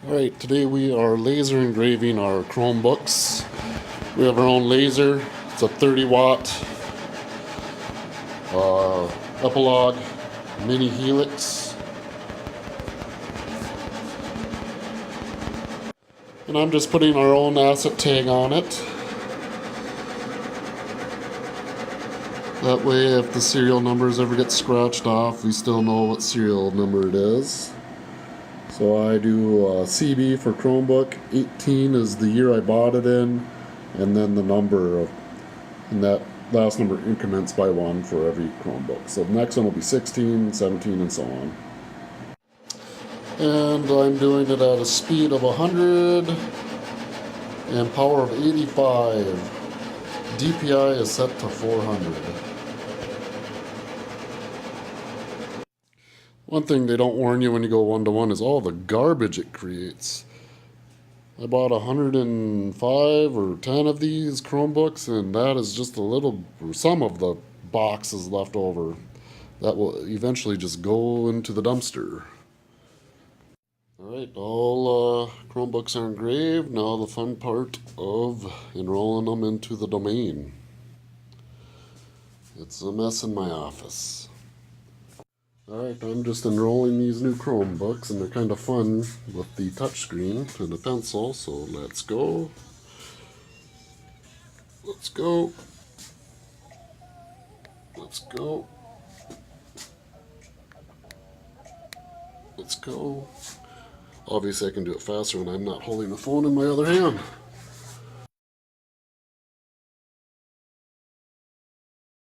Alright, today we are laser engraving our Chromebooks. We have our own laser. It's a 30-watt Epilogue mini helix. And I'm just putting our own asset tag on it. That way if the serial numbers ever get scratched off, we still know what serial number it is. So I do CB for Chromebook. 18 is the year I bought it in, and then the number of, and that last number increments by one for every Chromebook. So the next one will be 16, 17, and so on. And I'm doing it at a speed of 100 and power of 85. DPI is set to 400. One thing they don't warn you when you go one-to-one is all the garbage it creates. I bought 105 or 10 of these Chromebooks, and that is just a little, some of the boxes left over. That will eventually just go into the dumpster. Alright, all Chromebooks are engraved. Now the fun part of enrolling them into the domain. It's a mess in my office. Alright, I'm just enrolling these new Chromebooks, and they're kind of fun with the touchscreen and the pencil, so let's go. Let's go. Let's go. Let's go. Obviously I can do it faster when I'm not holding the phone in my other hand.